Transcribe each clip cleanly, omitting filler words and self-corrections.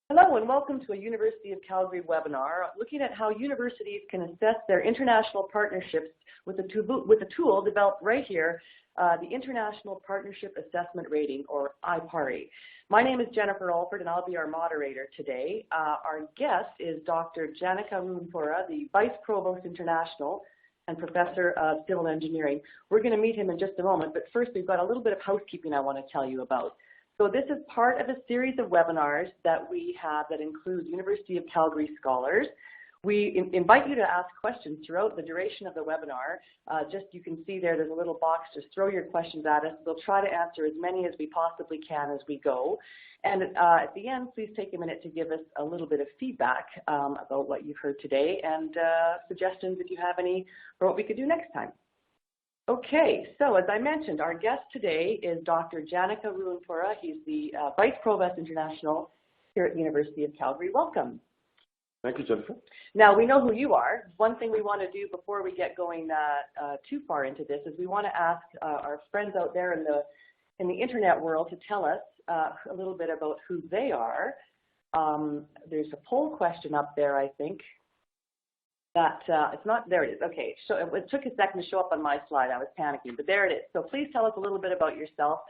Hello and welcome to a University of Calgary webinar looking at how universities can assess their international partnerships with a tool developed right here, the International Partnership Assessment Rating, or IPARI. My name is Janaka Ruwanpura and I'll be our moderator today. Our guest is Dr. Janaka Ruwanpura, the Vice-Provost International and Professor of Civil Engineering. We're going to meet him in just a moment, but first we've got a little bit of housekeeping I want to tell you about. So this is part of a series of webinars that we have that include University of Calgary scholars. We invite you to ask questions throughout the duration of the webinar. You can see there's a little box, just throw your questions at us. We'll try to answer as many as we possibly can as we go. And at the end, please take a minute to give us a little bit of feedback about what you've heard today and suggestions if you have any for what we could do next time. Okay, so as I mentioned, our guest today is Dr. Janaka Ruwanpura. He's the Vice-Provost International here at the University of Calgary. Welcome. Thank you, Jennifer. Now, we know who you are. One thing we want to do before we get going too far into this is we want to ask our friends out there in the internet world to tell us a little bit about who they are. There's a poll question up there, I think. It's not, there it is, okay. So it took a second to show up on my slide, I was panicking, but there it is. So please tell us a little bit about yourself,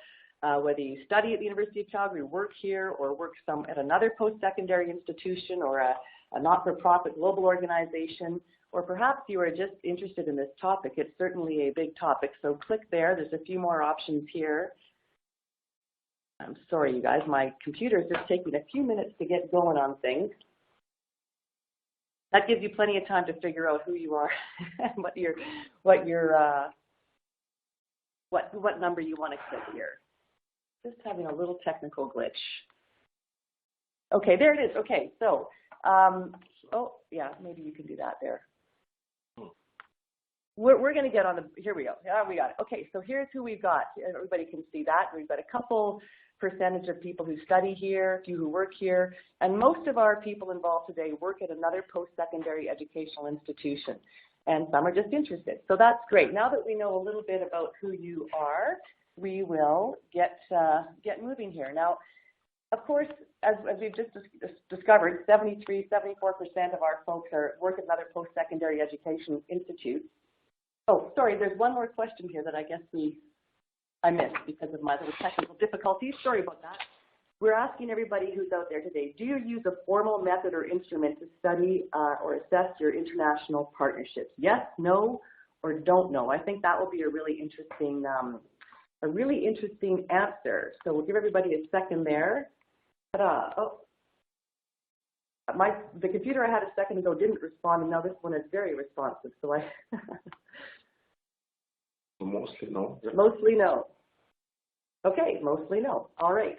whether you study at the University of Calgary, work here, or work at another post-secondary institution, or a not-for-profit global organization, or perhaps you are just interested in this topic. It's certainly a big topic, so click there. There's a few more options here. I'm sorry, you guys, my computer is just taking a few minutes to get going on things. That gives you plenty of time to figure out who you are and what number you want to click here. Just having a little technical glitch. Okay, there it is. Okay, so, oh yeah, maybe you can do that there. We're going to get on the, here we go. Yeah, we got it. Okay, so here's who we've got. Everybody can see that. We've got a couple percentage of people who study here, a few who work here, and most of our people involved today work at another post-secondary educational institution, and some are just interested. So that's great. Now that we know a little bit about who you are, we will get moving here. Now, of course, as we've just discovered, 73, 74% of our folks work at another post-secondary education institute. Oh, sorry, there's one more question here that I guess I missed because of my little technical difficulties. Sorry about that. We're asking everybody who's out there today, do you use a formal method or instrument to study or assess your international partnerships? Yes, no, or don't know? I think that will be a really interesting answer. So we'll give everybody a second there. Ta-da. Oh. The computer I had a second ago didn't respond, and now this one is very responsive. So Mostly no. Mostly no. Okay, mostly no. All right.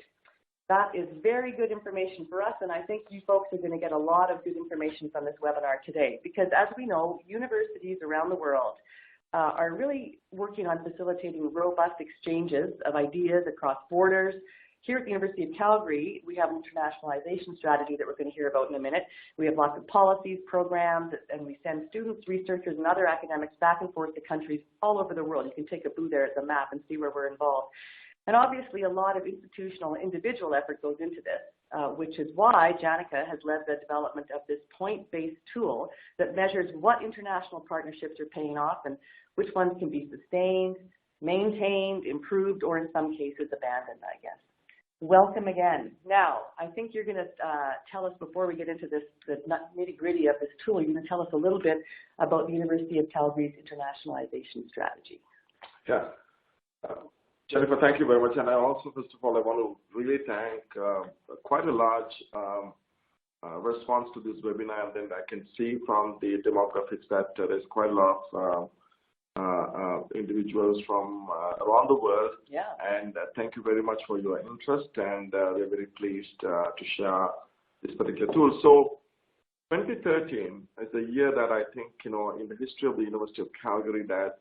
That is very good information for us, and I think you folks are going to get a lot of good information from this webinar today, because as we know, universities around the world are really working on facilitating robust exchanges of ideas across borders. Here at the University of Calgary, we have an internationalization strategy that we're going to hear about in a minute. We have lots of policies, programs, and we send students, researchers, and other academics back and forth to countries all over the world. You can take a boo there at the map and see where we're involved. And obviously, a lot of institutional and individual effort goes into this, which is why Janaka has led the development of this point-based tool that measures what international partnerships are paying off and which ones can be sustained, maintained, improved, or in some cases abandoned, I guess. Welcome again. Now, I think you're going to tell us, before we get into the nitty-gritty of this tool, you're going to tell us a little bit about the University of Calgary's internationalization strategy. Yeah. Jennifer, thank you very much. And I also, first of all, I want to really thank quite a large response to this webinar. And then I can see from the demographics that there's quite a lot of individuals from around the world. Yeah. And thank you very much for your interest, and we're very pleased to share this particular tool. So 2013 is a year that I think, in the history of the University of Calgary, that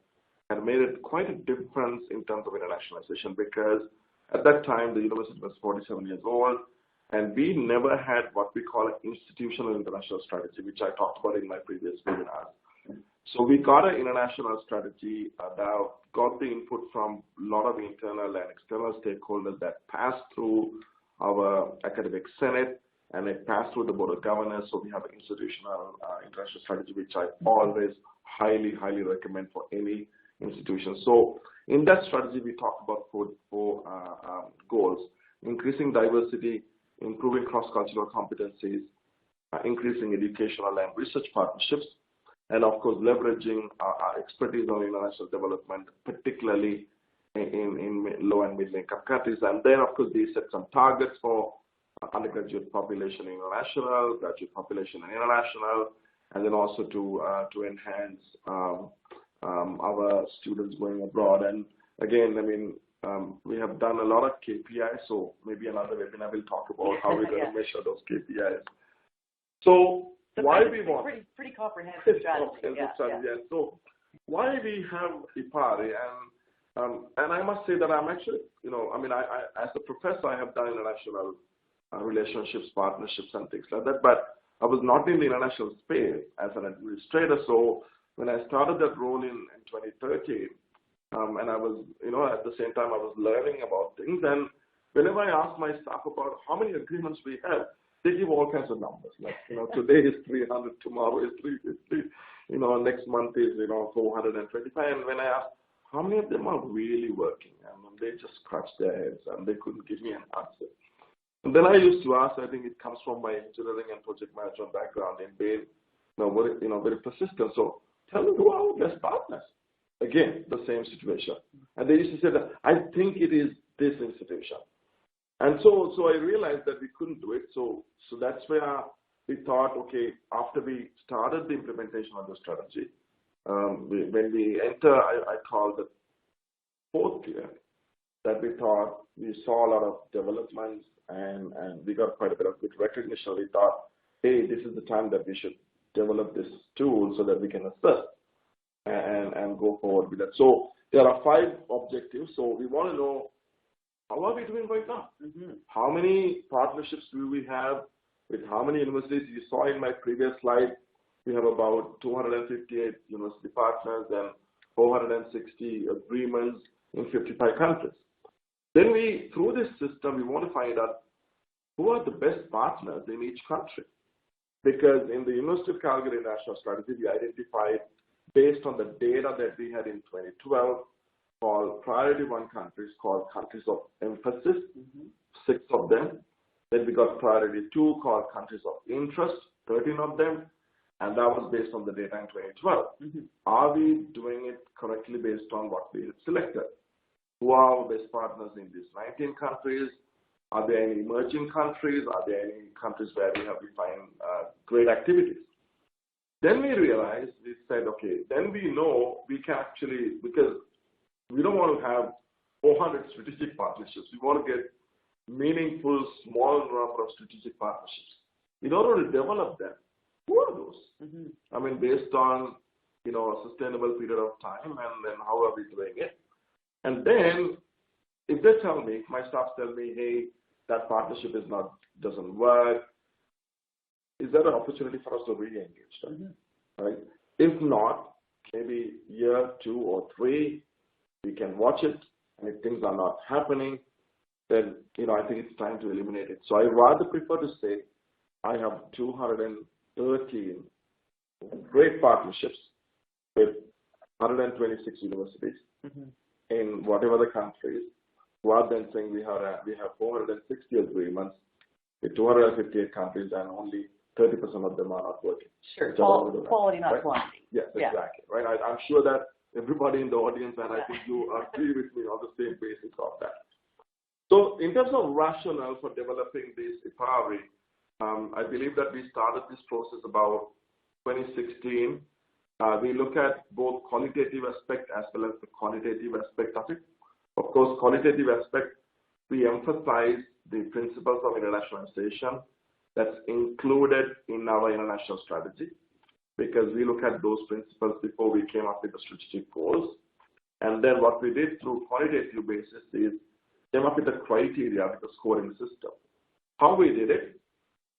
had made it quite a difference in terms of internationalization, because at that time the university was 47 years old, and we never had what we call an institutional international strategy, which I talked about in my previous webinars. So we got an international strategy that got the input from a lot of internal and external stakeholders that passed through our academic senate and it passed through the Board of Governors. So we have an institutional international strategy, which I always highly recommend for any institution. So in that strategy, we talk about four goals: increasing diversity, improving cross-cultural competencies, increasing educational and research partnerships, and of course leveraging our expertise on international development, particularly in low and middle income countries. And then of course they set some targets for undergraduate population international, graduate population and international, and then also to enhance our students going abroad. And again, I mean, we have done a lot of KPIs, so maybe another webinar will talk about how we're going to measure those KPIs. So why we want pretty comprehensive strategy. Yeah. So why we have IPARI, and I must say that I'm actually, I mean, I as a professor I have done international relationships, partnerships, and things like that, but I was not in the international space as an administrator. So when I started that role in 2013, and I was, at the same time I was learning about things, and whenever I ask my staff about how many agreements we have, they give all kinds of numbers. Like, today is 300, tomorrow is 350, next month is, 425. And when I ask how many of them are really working, and they just scratch their heads and they couldn't give me an answer. And then I used to ask, I think it comes from my engineering and project management background in being, very persistent. So tell me who are our best partners. Again, the same situation. And they used to say that, I think it is this institution. And so I realized that we couldn't do it. So that's where we thought, okay, after we started the implementation of the strategy, when we enter, I call the fourth year, that we thought we saw a lot of developments and we got quite a bit of good recognition. We thought, hey, this is the time that we should develop this tool so that we can assess and go forward with that. So there are 5 objectives. So we want to know, how are we doing right now? Mm-hmm. How many partnerships do we have with how many universities? You saw in my previous slide, we have about 258 university partners and 460 agreements in 55 countries. Then through this system, we want to find out who are the best partners in each country. Because in the University of Calgary National Strategy, we identified, based on the data that we had in 2012, called Priority 1 countries, called countries of emphasis, 6 of them. Then we got Priority 2, called countries of interest, 13 of them. And that was based on the data in 2012. Mm-hmm. Are we doing it correctly based on what we have selected? Who are our best partners in these 19 countries? Are there any emerging countries? Are there any countries where we find great activities? Then we realized, we said, okay, then we know we can actually, because we don't want to have 400 strategic partnerships. We want to get meaningful, small number of strategic partnerships. In order to develop them, who are those? Mm-hmm. I mean, based on, a sustainable period of time, and then how are we doing it? And then, if they tell me, my staff tell me, hey, that partnership doesn't work, is there an opportunity for us to re-engage them? Mm-hmm. Right? If not, maybe year 2 or 3, we can watch it, and if things are not happening, then, I think it's time to eliminate it. So I rather prefer to say I have 213 great partnerships with 126 universities in whatever the countries, rather than saying we have 460 agreements with 258 countries and only 30% of them are not working. Sure, quality, not quantity. Yes, exactly. Right. I'm sure that everybody in the audience, and I think you agree with me on the same basis of that. So in terms of rationale for developing this IPARI, I believe that we started this process about 2016. We look at both qualitative aspect as well as the quantitative aspect of it. Of course, qualitative aspect, we emphasize the principles of internationalization that's included in our international strategy, because we look at those principles before we came up with the strategic goals. And then what we did through quantitative basis is came up with the criteria with the scoring system. How we did it?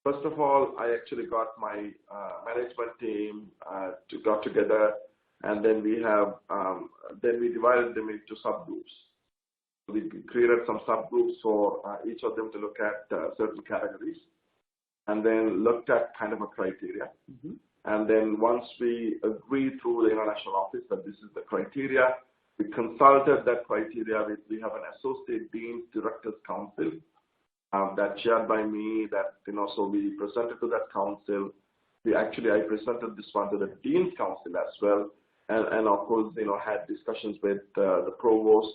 First of all, I actually got my management team got together, and then we divided them into subgroups. We created some subgroups for each of them to look at certain categories. and then looked at kind of a criteria. And then once we agreed through the international office that this is the criteria, we consulted that criteria. We have an Associate Dean's Directors Council that's chaired by me. So we presented to that council. I presented this one to the Dean's Council as well, and of course, had discussions with the Provost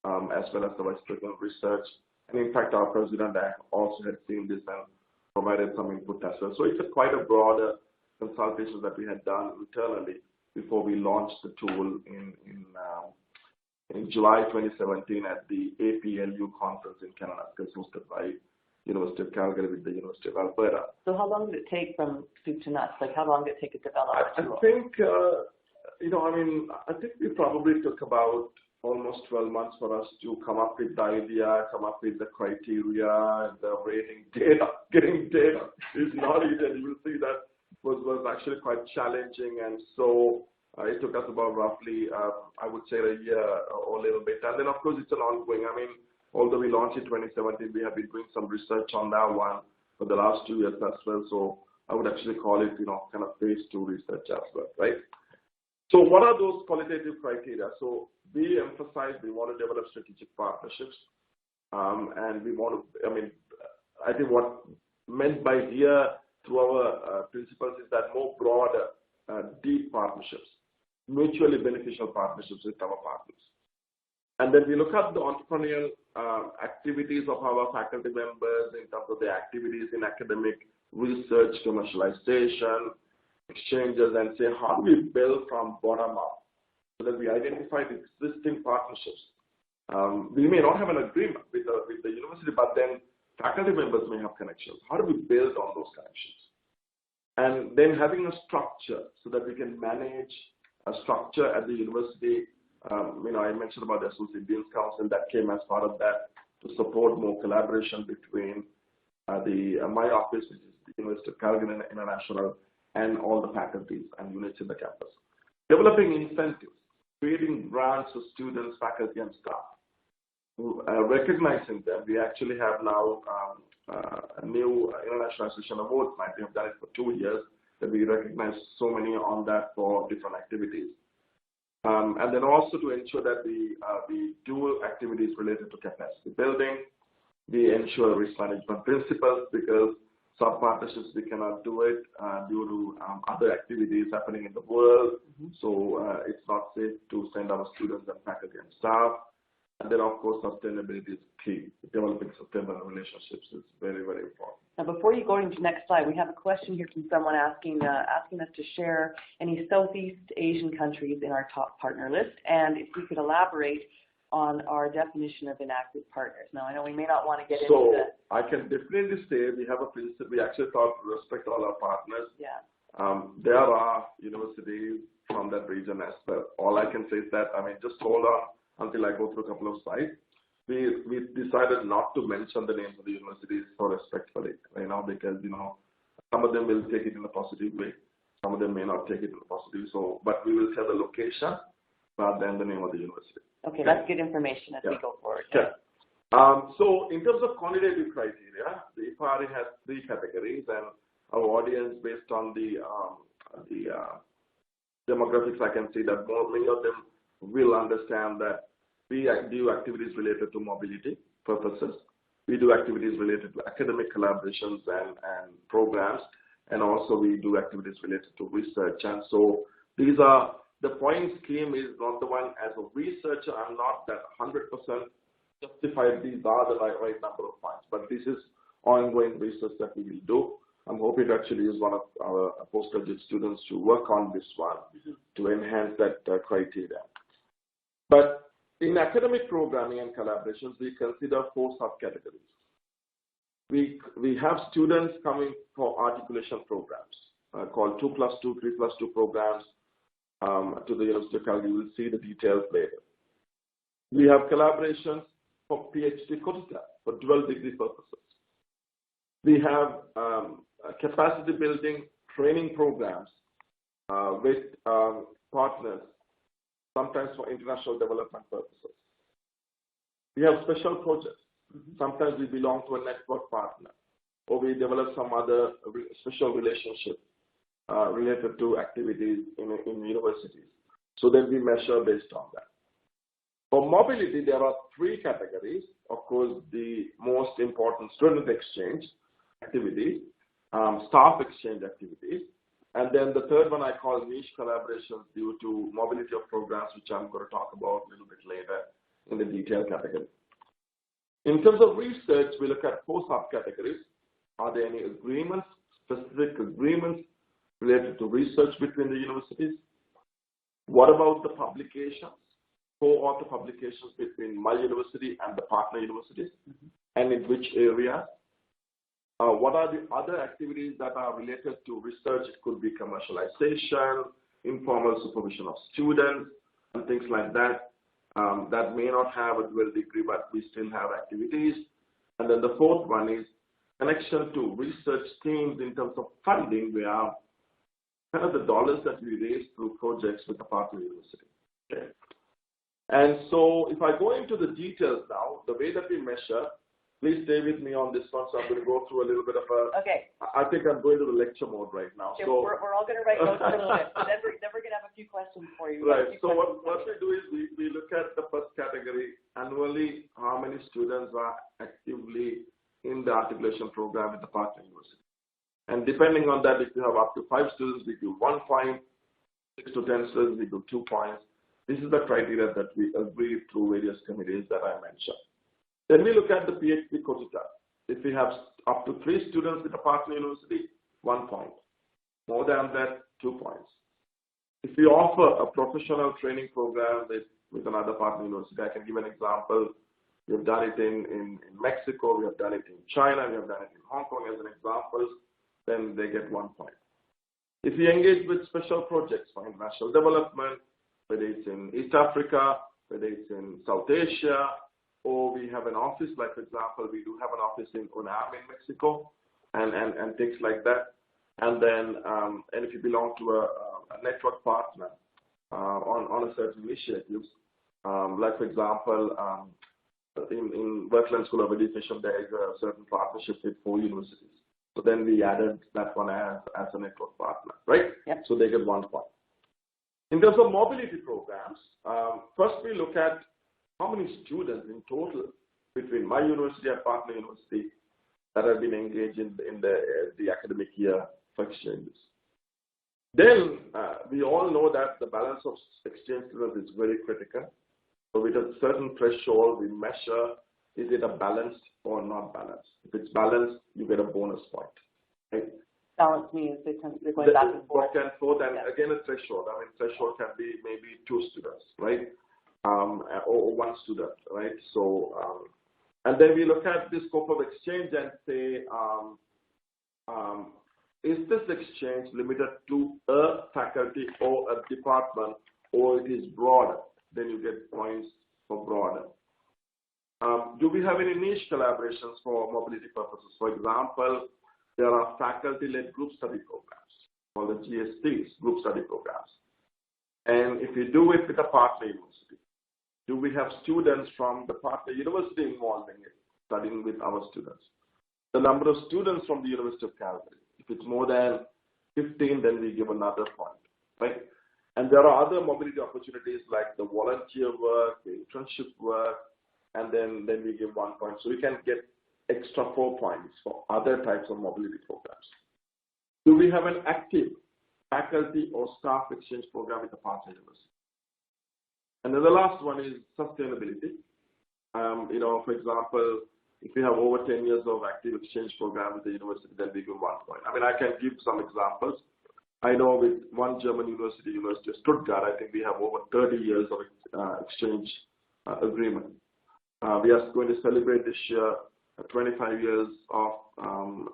as well as the Vice President of Research. And in fact, our President also had seen this and provided some input as well. So it's quite a broader consultation that we had done internally before we launched the tool in July 2017 at the APLU conference in Canada, hosted by University of Calgary with the University of Alberta. So how long did it take from soup to nuts? Like how long did it take to develop the tool? I think, I think we probably took about almost 12 months for us to come up with the idea, come up with the criteria, the rating data. Getting data is not easy, and you will see that was actually quite challenging, and so it took us about roughly, I would say, a year or a little bit. And then, of course, it's an ongoing. Although we launched in 2017, we have been doing some research on that one for the last 2 years as well. So I would actually call it, kind of phase 2 research as well, right? So what are those qualitative criteria? So we emphasize we want to develop strategic partnerships, and we want to. I think what meant by here through our principles is that more broad, deep partnerships, mutually beneficial partnerships with our partners. And then we look at the entrepreneurial activities of our faculty members in terms of their activities in academic research, commercialization, exchanges, and say, how do we build from bottom up so that we identify the existing partnerships? We may not have an agreement with the university, but then faculty members may have connections. How do we build on those connections? And then having a structure so that we can manage a structure at the university. I mentioned about the Associate Dean's Council that came as part of that to support more collaboration between my office, which is the University of Calgary International, and all the faculties and units in the campus. Developing incentives, creating grants for students, faculty, and staff. Recognizing them, we actually have now a new International Association Awards. We have done it for 2 years, that we recognize so many on that for different activities. And then also to ensure that we do activities related to capacity building. We ensure risk management principles, because some partnerships we cannot do it due to other activities happening in the world. So it's not safe to send our students and faculty and staff. And then, of course, sustainability is key. Developing sustainable relationships is very, very important. Now, before you go into the next slide, we have a question here from someone asking us to share any Southeast Asian countries in our top partner list, and if we could elaborate on our definition of inactive partners. Now, I know we may not want to get into that. So I can definitely say we have a principle. We actually thought to respect all our partners. Yeah. There are universities from that region as well. All I can say is that, just hold on until I go through a couple of slides. We decided not to mention the names of the universities so respectfully, because, some of them will take it in a positive way. Some of them may not take it in a positive. So, but we will tell the location rather than the name of the university. Okay, that's good information as we go forward. Yeah. So in terms of quantitative criteria, the IPARI has 3 categories, and our audience, based on the demographics, I can see that many of them will understand that we do activities related to mobility purposes. We do activities related to academic collaborations and programs, and also we do activities related to research. And so these are, the point scheme is not the one as a researcher. I'm not that 100% justified these are the right number of points, but this is ongoing research that we will do. I'm hoping to actually use one of our postgraduate students to work on this one to enhance that criteria. But in academic programming and collaborations, we consider 4 subcategories. We have students coming for articulation programs called 2+2, 3+2 programs to the University of Calgary. We'll see the details later. We have collaborations for PhD quota for dual degree purposes. We have capacity building training programs with partners, sometimes for international development purposes. We have special projects. Sometimes we belong to a network partner, or we develop some other special relationship related to activities in universities. So then we measure based on that. For mobility, there are three categories. Of course, the most important student exchange activities, staff exchange activities, and then the third one I call niche collaborations due to mobility of programs, which I'm going to talk about a little bit later in the detailed category. In terms of research, we look at 4 subcategories. Are there any agreements, specific agreements related to research between the universities? What about the publications, co-author publications between my university and the partner universities, and in which area? What are the other activities that are related to research? It could be commercialization, informal supervision of students, and things like that. That may not have a dual degree, but we still have activities. And then the fourth one is connection to research teams in terms of funding. We have kind of the dollars that we raise through projects with the partner university. Okay. And so if I go into the details now, the way that we measure, please stay with me on this one. So I'm going to go through a little bit of a. Okay. I think I'm going to the lecture mode right now. Okay, so we're all going to write notes for a little bit. So then we're going to have a few questions for you. Right. So what we do is we look at the first category annually. How many students are actively in the articulation program at the partner university? And depending on that, if you have up to 5 students, we give 1 point. 6 to 10 students, we give 2 points. This is the criteria that we agree through various committees that I mentioned. Then we look at the PhD quota. If we have up to 3 students with a partner university, 1 point. More than that, 2 points. If we offer a professional training program with another partner university, I can give an example. We have done it in Mexico, we have done it in China, we have done it in Hong Kong as an example, then they get 1 point. If we engage with special projects for international development, whether it's in East Africa, whether it's in South Asia, or we have an office, like for example, we do have an office in UNAM in Mexico, and things like that. And then, and if you belong to a network partner on a certain initiatives, like for example, in Berkeley School of Education, there is a certain partnership with 4 universities. So then we added that one as a network partner, right? Yep. So they get 1 point. In terms of mobility programs, first we look at how many students in total between my university and partner university that have been engaged in the academic year for exchanges. Then we all know that the balance of exchange students is very critical. So with a certain threshold, we measure, is it a balanced or not balanced? If it's balanced, you get a bonus point. Right? Balance means they're going back and forth. Back and forth, and again a threshold. I mean, threshold can be maybe 2 students, right? Or 1 student, right? So, and then we look at the scope of exchange and say, is this exchange limited to a faculty or a department, or it is broader? Then you get points for broader. Do we have any niche collaborations for mobility purposes? For example, there are faculty-led group study programs, or the GSTs, group study programs. And if we do it with a partner university, do we have students from the partner university involved in it, studying with our students? The number of students from the University of Calgary. If it's more than 15, then we give another point, right? And there are other mobility opportunities like the volunteer work, the internship work, and then we give 1 point. So we can get extra 4 points for other types of mobility programs. Do we have an active faculty or staff exchange program with the partner university? And then the last one is sustainability. For example, if we have over 10 years of active exchange program with the university, then we give 1 point. I mean, I can give some examples. I know with one German university, University of Stuttgart, I think we have over 30 years of exchange agreement. We are going to celebrate this year 25 years of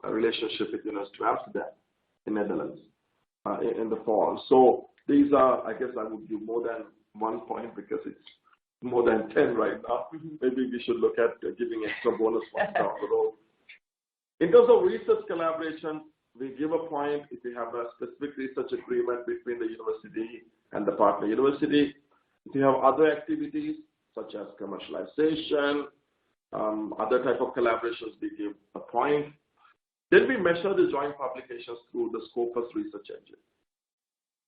a relationship with University of Amsterdam in Netherlands in the fall. So these are, I guess I would give more than 1 point because it's more than 10 right now. Maybe we should look at giving extra bonus points down the road. In terms of research collaboration, we give a point if we have a specific research agreement between the university and the partner university. If you have other activities such as commercialization, other type of collaborations, we give a point. Then we measure the joint publications through the Scopus research engine.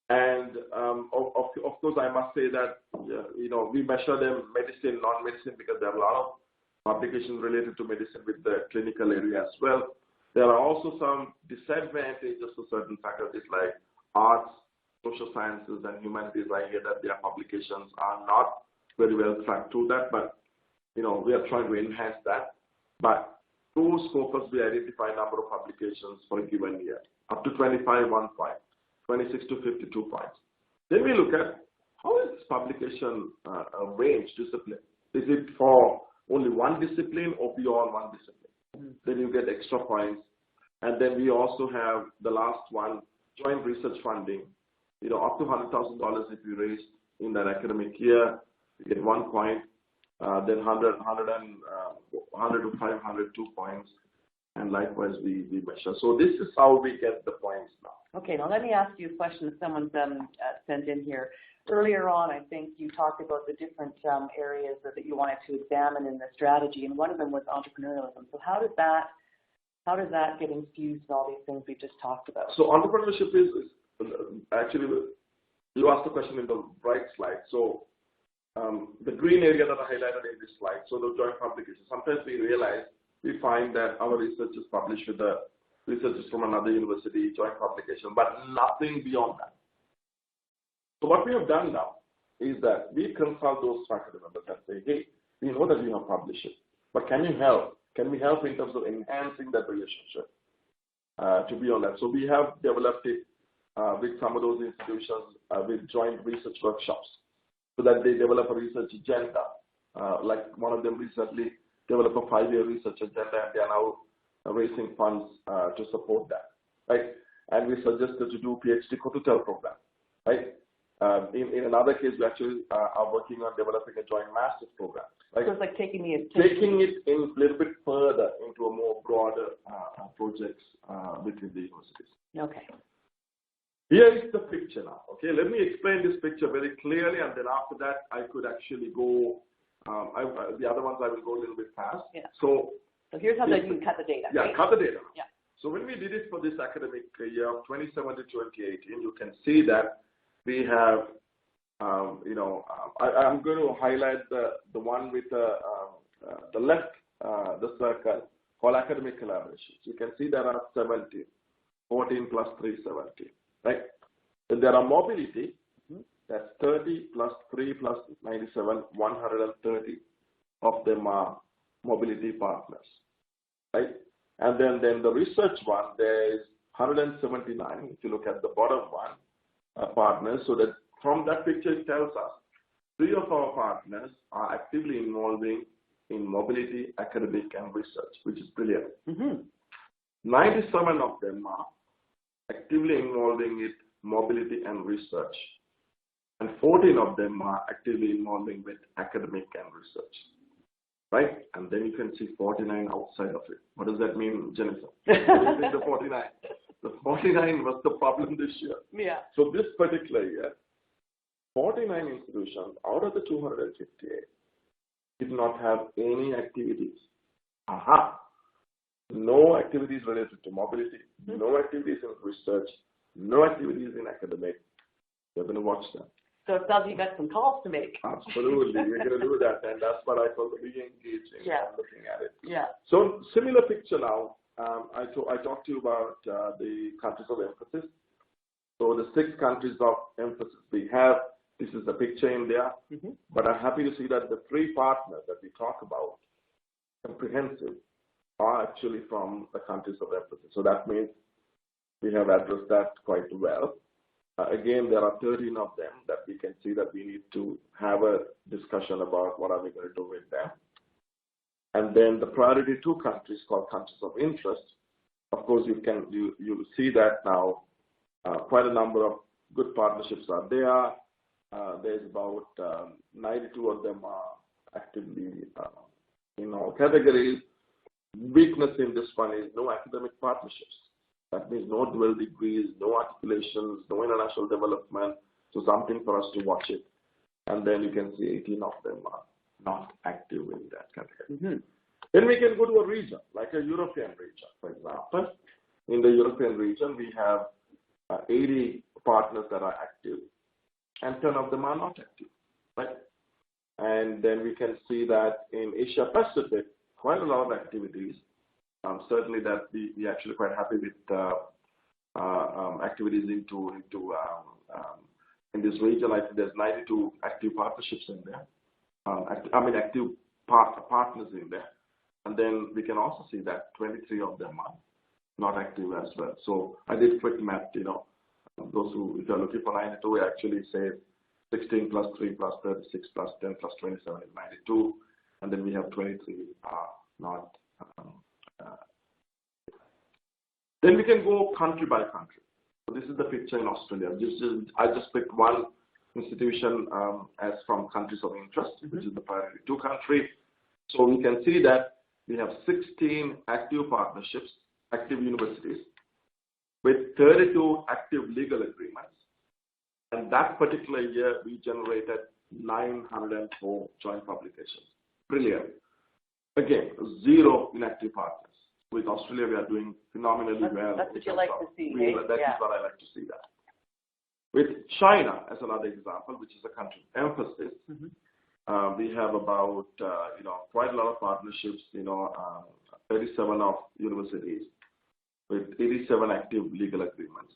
And of course, I must say that we measure them medicine, non-medicine, because there are a lot of publications related to medicine with the clinical area as well. There are also some disadvantages to certain faculties like arts, social sciences, and humanities. I hear that their publications are not very well tracked to that, but we are trying to enhance that. But through Scopus, we identify a number of publications for a given year, up to 25, 1 point, 26 to 52 points. Then we look at how is this publication range discipline. Is it for only one discipline or beyond one discipline? Then you get extra points. And then we also have the last one, joint research funding. Up to $100,000 if you raise in that academic year, you get 1 point. Then 100 to 500, 2 points. And likewise, we measure. So this is how we get the points now. Okay, now let me ask you a question that someone's sent in here. Earlier on, I think you talked about the different areas that you wanted to examine in the strategy, and one of them was entrepreneurialism. So how does that get infused in all these things we just talked about? So entrepreneurship is actually, you asked the question in the right slide. So the green area that I highlighted in this slide, so the joint publication, sometimes we find that our research is published with the researchers from another university, joint publication, but nothing beyond that. So what we have done now is that we consult those faculty members and say, hey, we know that you have published it, but can you help? Can we help in terms of enhancing that relationship to be on that? So we have developed it with some of those institutions with joint research workshops so that they develop a research agenda. Like one of them recently developed a 5-year research agenda, and they are now raising funds to support that, right? And we suggested to do PhD co-tutor program, right? In another case, we actually are working on developing a joint master's program. Right? So it's like taking it in a little bit further into a more broader projects within the universities. Okay. Here is the picture now. Okay, let me explain this picture very clearly, and then after that, I could actually go. The other ones I will go a little bit fast. Yeah. So here's how you cut the data. Yeah, right? cut the data. Yeah. So when we did it for this academic year of 2017 to 2018, you can see that we have, I'm going to highlight the one with the left, the circle, called academic collaborations. You can see there are 17, 14 plus 3, 17, right? Then there are mobility, that's 30 plus 3 plus 97, 130 of them are mobility partners, right? And then the research one, there is 179, if you look at the bottom one, partners. So that from that picture, it tells us 3 of our partners are actively involving in mobility, academic, and research, which is brilliant. 97 of them are actively involving in mobility and research, and 14 of them are actively involving with academic and research. Right? And then you can see 49 outside of it. What does that mean, Jennifer? What do you think the 49? The 49 was the problem this year. Yeah. So this particular year, 49 institutions out of the 258 did not have any activities. No activities related to mobility, no activities in research, no activities in academic. You're going to watch them. So it sounds like you got some calls to make. Absolutely. We're going to do that, and that's what I call re-engaging and looking at it. Yeah. So similar picture now. I talked to you about the countries of emphasis. So the 6 countries of emphasis we have. This is the picture in there. But I'm happy to see that the 3 partners that we talk about, comprehensive, are actually from the countries of emphasis. So that means we have addressed that quite well. Again, there are 13 of them that we can see that we need to have a discussion about what are we going to do with them. And then the priority 2 countries called countries of interest. Of course, you see that now quite a number of good partnerships are there. There's about 92 of them are actively in all categories. Weakness in this one is no academic partnerships. That means no dual degrees, no articulations, no international development. So something for us to watch it. And then you can see 18 of them are not active in that category. Then we can go to a region, like a European region, for example. In the European region, we have 80 partners that are active, and 10 of them are not active, right? And then we can see that in Asia Pacific, quite a lot of activities. Certainly that we actually quite happy with activities in this region. I think there's 92 active partnerships in there. Active partners in there. And then we can also see that 23 of them are not active as well. So I did quick math, those who, if you're looking for 92, we actually say 16 plus 3 plus 36 plus 10 plus 27 is 92. And then we have 23 not. Then we can go country by country. So this is the picture in Australia. I just picked one institution as from countries of interest, which is the priority 2 country. So we can see that we have 16 active partnerships, active universities, with 32 active legal agreements. And that particular year, we generated 904 joint publications. Brilliant. Again, 0 inactive partners. With Australia, we are doing phenomenally well. That's what you like to see. That is what I like to see that. With China, as another example, which is a country of emphasis, we have about, quite a lot of partnerships, 37 of universities with 87 active legal agreements,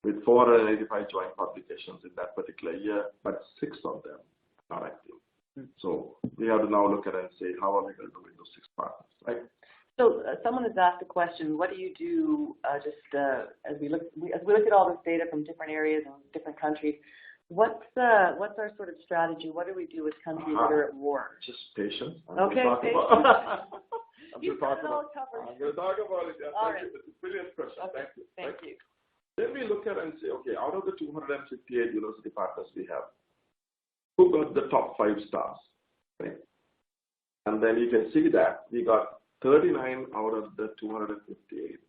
with 485 joint publications in that particular year, but 6 of them are active. So we have to now look at it and say, how are we going to do with those 6 partners, right? So someone has asked a question, what do you do as we look at all this data from different areas and different countries, what's our sort of strategy? What do we do with countries that are at war? Just patience. Okay. I'm going to talk about it. Yeah, all right. It's a brilliant question. Okay. Thank you. Thank you. Then we look at it and say, okay, out of the 258 university partners we have, who got the top 5 stars, right? And then you can see that we got 39 out of the 258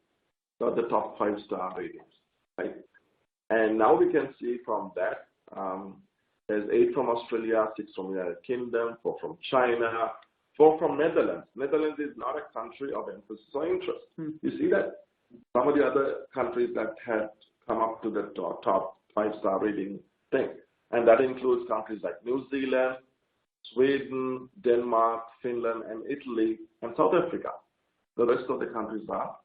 got the top 5-star ratings, right? And now we can see from that, there's 8 from Australia, 6 from the United Kingdom, 4 from China, 4 from Netherlands. Netherlands is not a country of emphasis or interest. You see that? Some of the other countries that had come up to the top 5-star rating thing. And that includes countries like New Zealand, Sweden, Denmark, Finland, and Italy, and South Africa. The rest of the countries are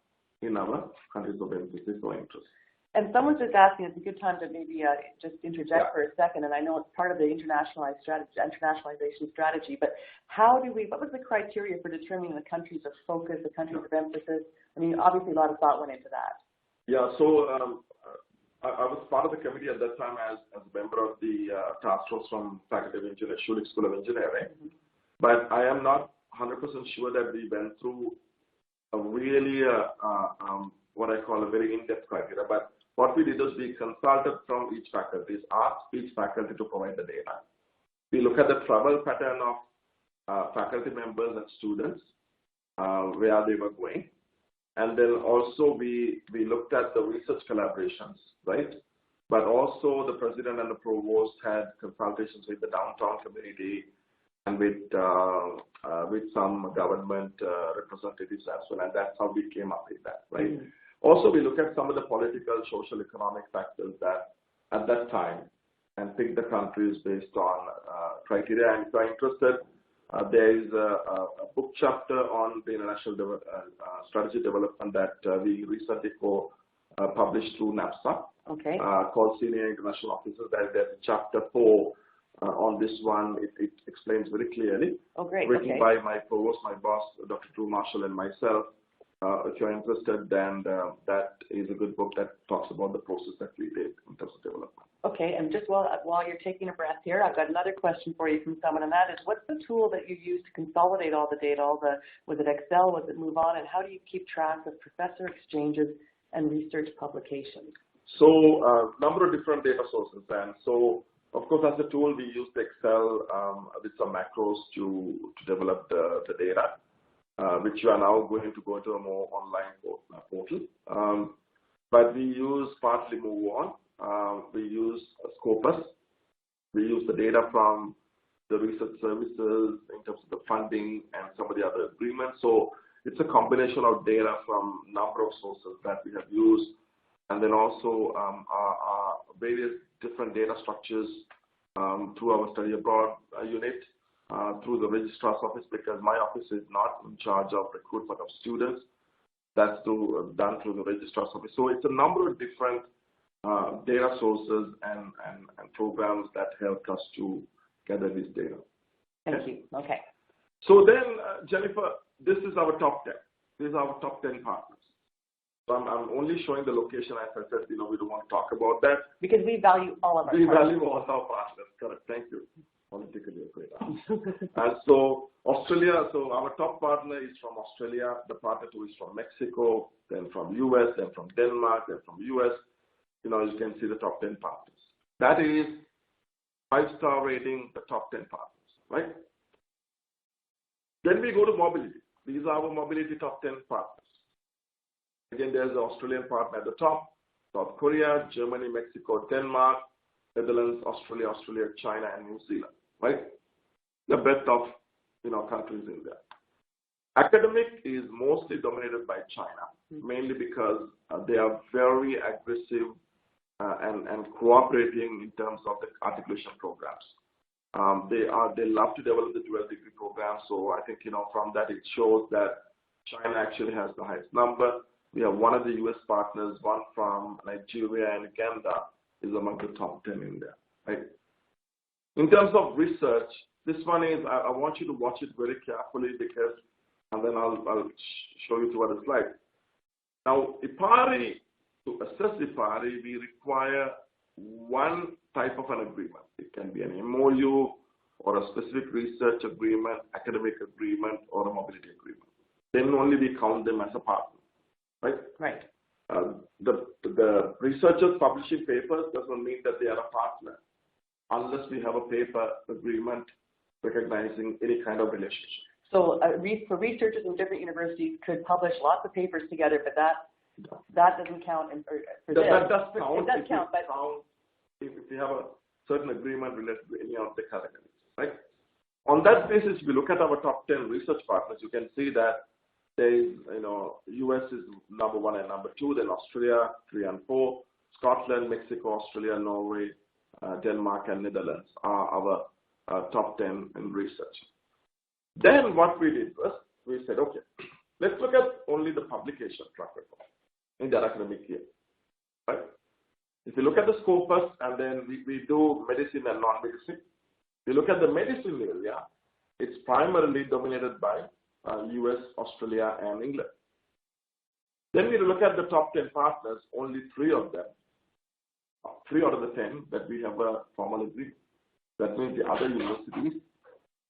in our countries of emphasis or interest. And someone's just asking, it's a good time to maybe just interject for a second, and I know it's part of the internationalization strategy, but what was the criteria for determining the countries of focus, the countries of emphasis? I mean, obviously a lot of thought went into that. Yeah, so I was part of the committee at that time as a member of the task force from Faculty of Engineering, Schulich School of Engineering. But I am not 100% sure that we went through a really, what I call a very in-depth criteria. But what we did is we consulted from each faculty, asked each faculty to provide the data. We look at the travel pattern of faculty members and students, where they were going. And then also we looked at the research collaborations, right? But also the president and the provost had consultations with the downtown community and with some government representatives as well. And that's how we came up with that, right? Also, we look at some of the political, social, economic factors that at that time and pick the countries based on criteria. And if you're interested, there is a book chapter on the international strategy development that we recently published through NAPSA, called Senior International Officers. There's a chapter 4 on this one. It explains very clearly. Oh, great. Written by my provost, my boss, Dr. Drew Marshall, and myself. If you're interested, then that is a good book that talks about the process that we did in terms of development. Okay, and just while you're taking a breath here, I've got another question for you from someone, and that is, what's the tool that you use to consolidate all the data? Was it Excel? Was it MoveOn? And how do you keep track of professor exchanges and research publications? So, a number of different data sources then. So, of course, as a tool, we used Excel with some macros to develop the data, which you are now going to go to a more online portal. But we use partly MoveOn. We use Scopus. We use the data from the research services in terms of the funding and some of the other agreements. So it's a combination of data from number of sources that we have used, and then also various different data structures through our study abroad unit, through the registrar's office, because my office is not in charge of recruitment of students. That's done through the registrar's office. So it's a number of different data sources and programs that help us to gather this data. Thank you. Okay. So then, Jennifer, this is our top 10. These are our top 10 partners. So I'm only showing the location. As I said, we don't want to talk about that. Because we value all of our partners. We value all of our partners. Correct. Thank you. Politically great. And so Australia, so our top partner is from Australia. The partner 2 is from Mexico, then from US, then from Denmark, then from US. You can see the top 10 partners. That is 5-star rating, the top 10 partners, right? Then we go to mobility. These are our mobility top 10 partners. Again, there's the Australian partner at the top, South Korea, Germany, Mexico, Denmark, Netherlands, Australia, China, and New Zealand, right? The best of, countries in there. Academic is mostly dominated by China, mainly because they are very aggressive and cooperating in terms of the articulation programs. They love to develop the dual degree program. So I think, from that it shows that China actually has the highest number. We have one of the US partners, one from Nigeria and Uganda is among the top 10 in there, right? In terms of research, this one is, I want you to watch it very carefully because, and then I'll show you two other slides. Now, IPARI, to assess IPARI, we require one type of an agreement. It can be an MOU or a specific research agreement, academic agreement, or a mobility agreement. Then only we count them as a partner, right? Right. The researchers publishing papers doesn't mean that they are a partner unless we have a paper agreement recognizing any kind of relationship. So for researchers in different universities could publish lots of papers together, but that doesn't count. That does count. It does count, but if we have a certain agreement related to any of the categories, right? On that basis, if you look at our top 10 research partners, you can see that there is, US is number 1 and number 2, then Australia 3 and 4, Scotland, Mexico, Australia, Norway, Denmark, and Netherlands are our top 10 in research. Then what we did was, we said, okay, let's look at only the publication track record in that academic year, right? If you look at the scopus, and then we do medicine and non-medicine. If you look at the medicine area, it's primarily dominated by US, Australia, and England. Then we look at the top 10 partners, only 3 of them, 3 out of the 10 that we have a formal agreement. That means the other universities,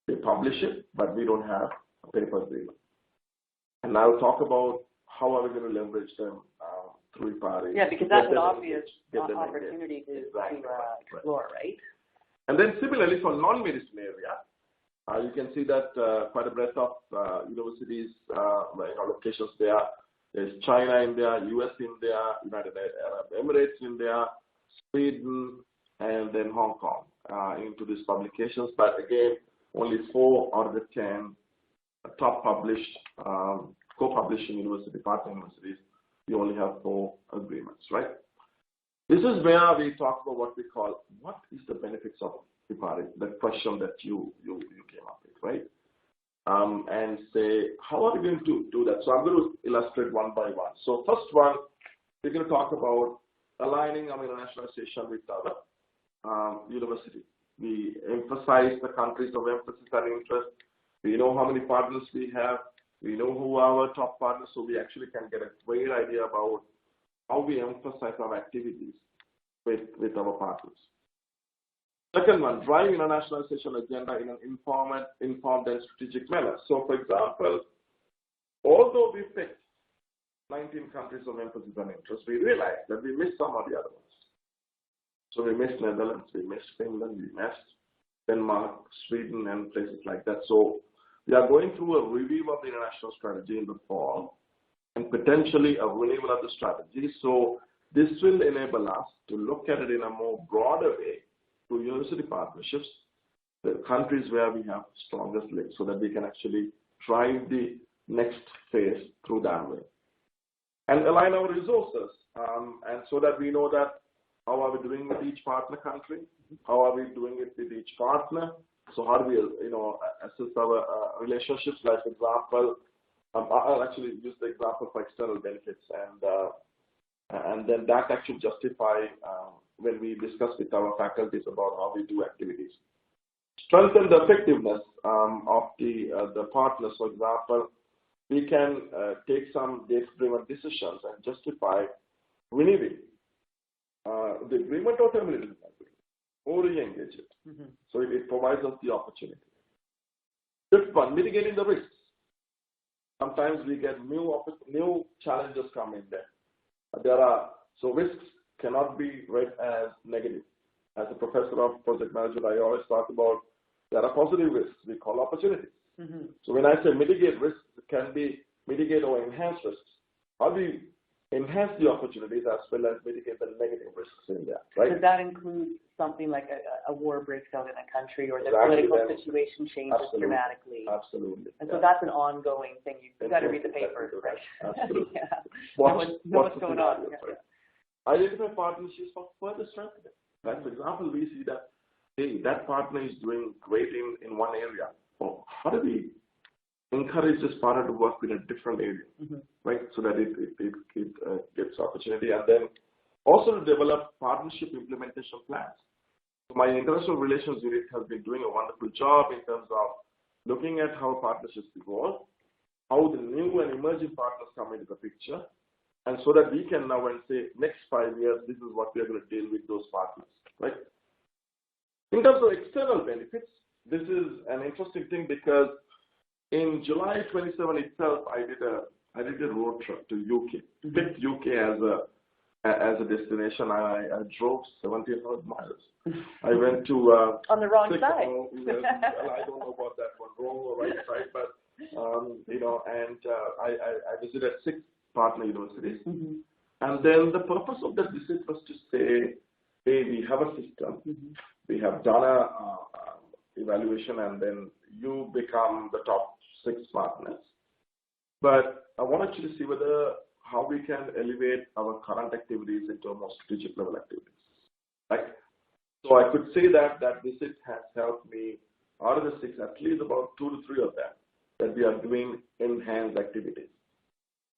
they publish it, but we don't have a paper agreement. And I'll talk about how are we going to leverage them through IPARI. Yeah, because that's an obvious opportunity to explore, right? And then similarly for non-medicine area, you can see that quite a breadth of universities, locations there. There's China in there, US in there, United Arab Emirates in there, Sweden, and then Hong Kong into these publications. But again, only 4 out of the 10 top published, co-publishing university, partner universities, we only have 4 agreements, right? This is where we talk about what we call, what is the benefits of IPARI, the question that you came up with, right? And say, how are we going to do that? So I'm going to illustrate one by one. So first one, we're going to talk about aligning our internationalization with our university. We emphasize the countries of emphasis and interest. We know how many partners we have. We know who are our top partners, so we actually can get a great idea about how we emphasize our activities with our partners. Second one, drive internationalization agenda in an informed and strategic manner. So, for example, although we picked 19 countries of emphasis and interest, we realized that we missed some of the other ones. So we missed Netherlands, we missed Finland, we missed Denmark, Sweden, and places like that. So we are going through a review of the international strategy in the fall and potentially a renewal of the strategy. So this will enable us to look at it in a more broader way to university partnerships, the countries where we have strongest links, so that we can actually drive the next phase through that way. And align our resources, and so that we know that how are we doing with each partner country, how are we doing it with each partner. So how do we, assess our relationships? Like, for example, I'll actually use the example for external benefits, and then that actually justify when we discuss with our faculties about how we do activities. Strengthen the effectiveness of the partners. For example, we can take some data-driven decisions and justify renewing the agreement or terminating the agreement or re-engage it. So it provides us the opportunity. Fifth one, mitigating the risks. Sometimes we get new challenges come in there. So risks cannot be read as negative. As a professor of project management, I always talk about there are positive risks we call opportunities. So when I say mitigate risks, it can be mitigate or enhance risks. How do you enhance the opportunities as well as mitigate the negative risks in there, right? Does that include something like a war breaks out in a country or the political situation changes dramatically? Absolutely. And so that's an ongoing thing. You've got to read the papers, right? Absolutely. Know what's going on. Right? Identify partnerships for further strengthening. Like, for example, we see that, hey, that partner is doing great in one area. Oh, how do we encourage this partner to work in a different area, right? So that it gets opportunity, and then also to develop partnership implementation plans. So my international relations unit has been doing a wonderful job in terms of looking at how partnerships evolve, how the new and emerging partners come into the picture, and so that we can now and say, next 5 years, this is what we are going to deal with those partners, right? In terms of external benefits, this is an interesting thing because in July 27 itself, I did a road trip to UK. To pick UK as a destination, I drove 1,700 miles. I went to on the wrong side. Well, I don't know about that one, wrong or right side, but I visited 6 partner universities, and then the purpose of that visit was to say, hey, we have a system, we have done a evaluation, and then you become the top 6 partners. But I wanted you to see how we can elevate our current activities into a more strategic level activities. Right? So I could say that visit has helped me, out of the 6, at least about 2 to 3 of them, that we are doing enhanced activities.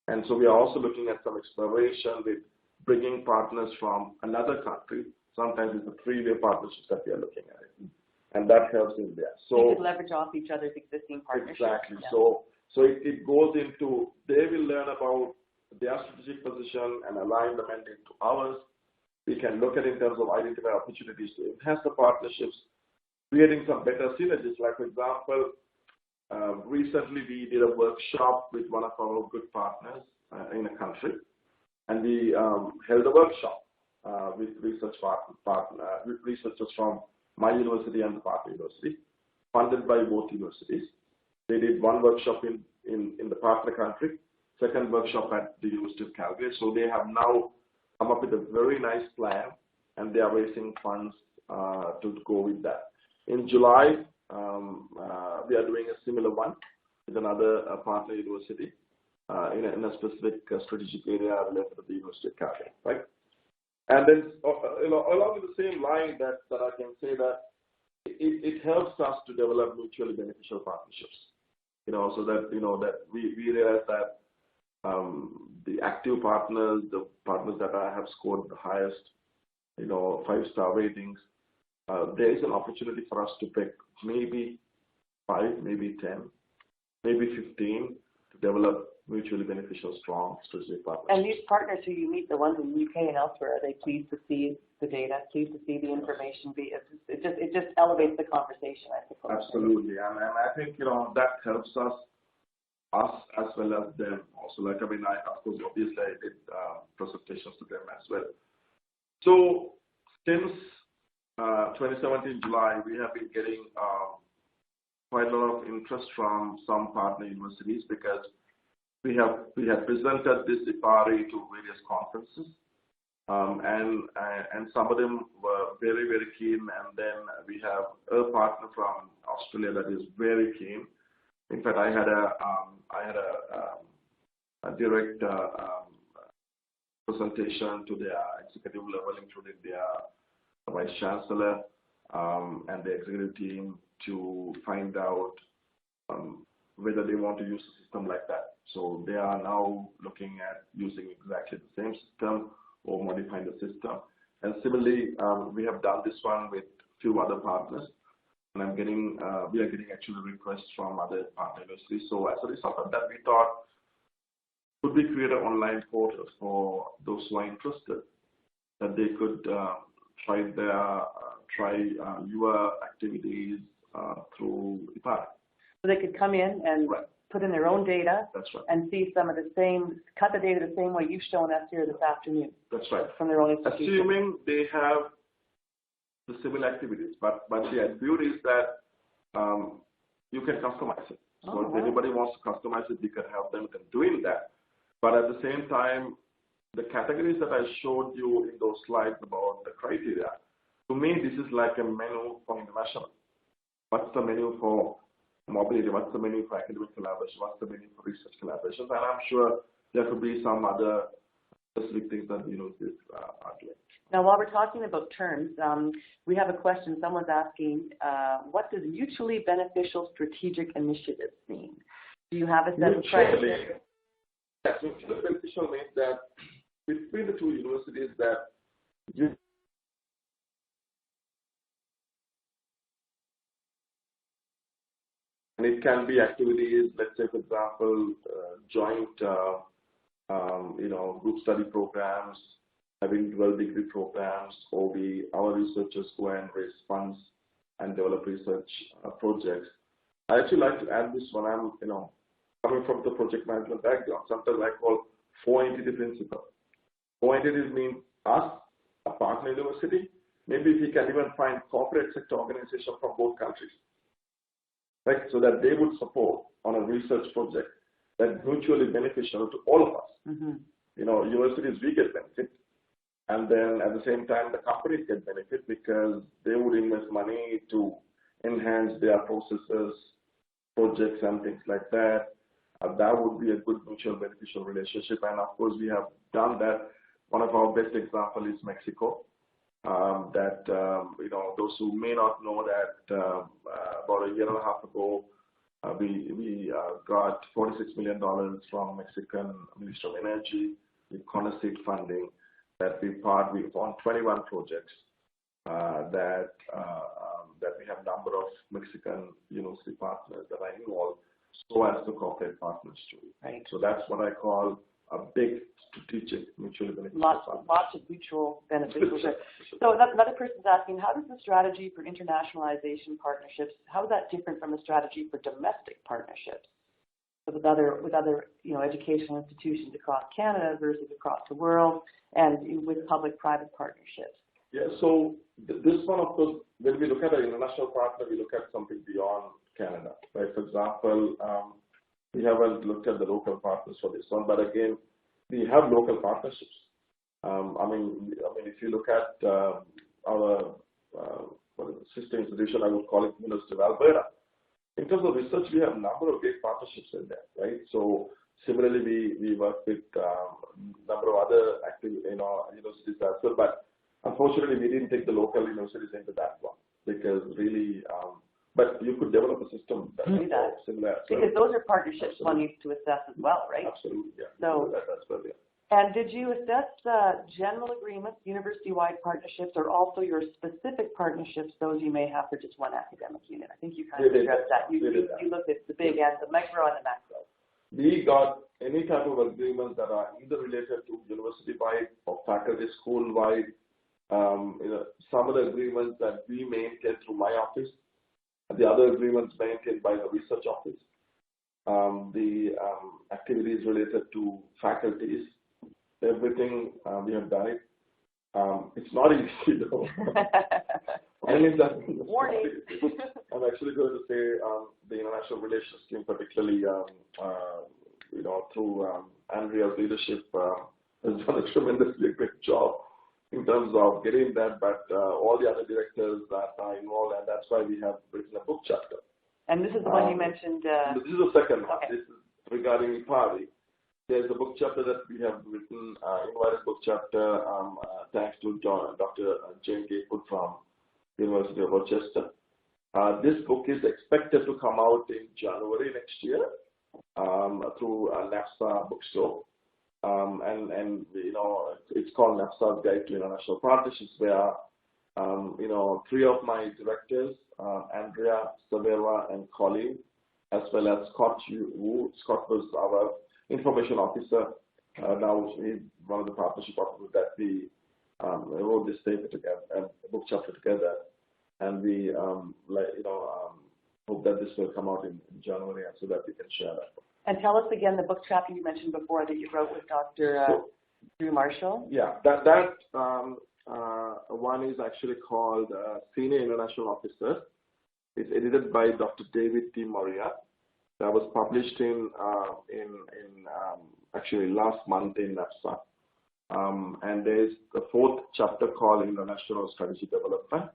And so we are also looking at some exploration with bringing partners from another country. Sometimes it's a 3-way partnerships that we are looking at it. And that helps in there. So you could leverage off each other's existing partnerships. Exactly. Yeah. So it goes into, they will learn about their strategic position and align the mandate to ours. We can look at in terms of identify opportunities to enhance the partnerships, creating some better synergies. Like, for example, recently we did a workshop with one of our good partners in a country, and we held a workshop with with researchers from my university and the partner university, funded by both universities. They did one workshop in the partner country, second workshop at the University of Calgary. So they have now come up with a very nice plan, and they are raising funds to go with that. In July, we are doing a similar one with another partner university in a specific strategic area related to the University of Calgary, right? And then, along with the same line that I can say that it helps us to develop mutually beneficial partnerships, so that, that we realize that the active partners, the partners that have scored the highest, 5-star ratings, there is an opportunity for us to pick maybe 5, maybe 10, maybe 15 to develop mutually beneficial, strong strategic partnerships. And these partners who you meet, the ones in the UK and elsewhere, are they pleased to see the data, pleased to see the information? It just elevates the conversation, I suppose. Absolutely, and I think that helps us as well as them also. Like, I of course obviously I did presentations to them as well. So since 2017 July, we have been getting quite a lot of interest from some partner universities because we have presented this IPARI to various conferences, and some of them were very, very keen. And then we have a partner from Australia that is very keen. In fact, I had a direct presentation to their executive level, including their vice chancellor and the executive team, to find out whether they want to use a system like that. So they are now looking at using exactly the same system or modifying the system. And similarly, we have done this one with a few other partners, and we are getting actually requests from other partner universities. So as a result of that, we thought, could we create an online portal for those who are interested, that they could try your activities through IPARI. So they could come in and put in their own data. That's right. And see some of the same, cut the data the same way you've shown us here this afternoon. That's right. From their own institution. Assuming they have the similar activities, but the beauty is that you can customize it. So if anybody wants to customize it, we can help them in doing that. But at the same time, the categories that I showed you in those slides about the criteria, to me, this is like a menu for international. What's the menu for mobility? What's the menu for academic collaboration? What's the menu for research collaborations? And I'm sure there could be some other specific things that universities are doing. Now, while we're talking about terms, we have a question. Someone's asking, what does mutually beneficial strategic initiatives mean? Do you have a set of criteria? Yes, mutually beneficial means that between the two universities that and it can be activities, let's say, for example, joint, group study programs, having dual degree programs, or our researchers go and raise funds and develop research projects. I actually like to add this one. I'm, coming from the project management background, sometimes I call 4-entity principle. 4 entities mean us, a partner university. Maybe we can even find corporate sector organizations from both countries, right? So that they would support on a research project that's mutually beneficial to all of us. Mm-hmm. Universities, we get benefit. And then at the same time, the companies get benefit because they would invest money to enhance their processes, projects, and things like that. That would be a good mutual beneficial relationship. And of course, we have done that. One of our best examples is Mexico. Those who may not know that about a year and a half ago, we got $46 million from Mexican Ministry of Energy with corner seed funding that we on 21 projects that we have a number of Mexican university partners that are involved, so as the corporate partners too. Right. So that's what I call a big strategic mutually beneficial. Lots of mutual beneficial. So another person's asking, how does the strategy for internationalization partnerships, how is that different from the strategy for domestic partnerships with other educational institutions across Canada versus across the world, and with public-private partnerships? Yeah, so this one, of course, when we look at an international partner, we look at something beyond Canada, right? For example, we haven't looked at the local partners for this one, but again, we have local partnerships. If you look at our sister institution, I would call it University of Alberta. In terms of research, we have a number of great partnerships in there, right? So similarly, we work with a number of other universities as well, but unfortunately, we didn't take the local universities into that one because really. But you could develop a system that's similar. Because those are partnerships one needs to assess as well, right? Absolutely, yeah. So that's well, yeah. And did you assess general agreements, university-wide partnerships, or also your specific partnerships, those you may have for just one academic unit? I think you kind of addressed that. You looked at the big and the micro and the macro. We got any type of agreements that are either related to university-wide or faculty school-wide. Some of the agreements that we maintain through my office, the other agreements maintained by the research office, the activities related to faculties, everything we have done it. It's not easy though. Warning. I'm actually going to say the international relations team, particularly through Andrea's leadership, has done a tremendously great job in terms of getting that, but all the other directors that are involved, and that's why we have written a book chapter. And this is the one you mentioned. This is the second one. Okay. This is regarding IPARI. There's a book chapter that we have written, invited book chapter, thanks to Dr. Jane Gayford from University of Rochester. This book is expected to come out in January next year through NAFSA bookstore. And it's called NAFSA's Guide to International Partnerships, where, three of my directors, Andrea, Savera, and Colleen, as well as Scott Wu. Scott was our information officer. Now he's one of the partnership officers that we wrote this paper together, book chapter together, and we hope that this will come out in January, so that we can share that. And tell us again the book chapter you mentioned before that you wrote with Dr. Drew Marshall. Yeah, that one is actually called Senior International Officer. It's edited by Dr. David T. Moria. That was published in actually last month in NAFSA. And there's the fourth chapter called International Strategy Development,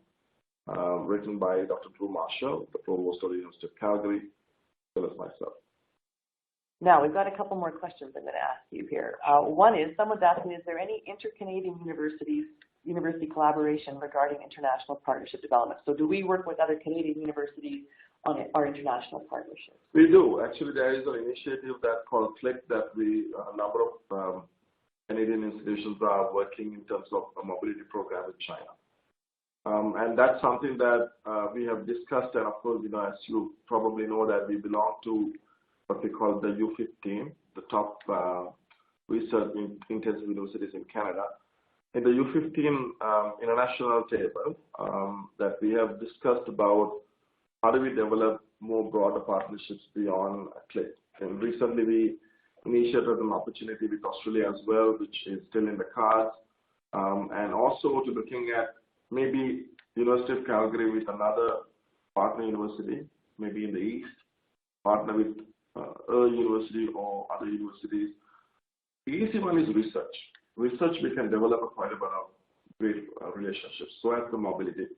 written by Dr. Drew Marshall, the Provost of the University of Calgary, as well as myself. Now, we've got a couple more questions I'm going to ask you here. One is, someone's asking, is there any inter-Canadian university collaboration regarding international partnership development? So do we work with other Canadian universities on our international partnerships? We do. Actually, there is an initiative that called CLIck that a number of Canadian institutions are working in terms of a mobility program with China. And that's something that we have discussed, and of course, as you probably know, that we belong to what we call the U15, the top research intensive universities in Canada. In the U15 international table, that we have discussed about how do we develop more broader partnerships beyond CLIC. And recently we initiated an opportunity with Australia as well, which is still in the cards, and also to looking at maybe University of Calgary with another partner university, maybe in the east, partner with a university or other universities. The easy one is research. Research, we can develop quite a bit of great relationships. So as the mobility.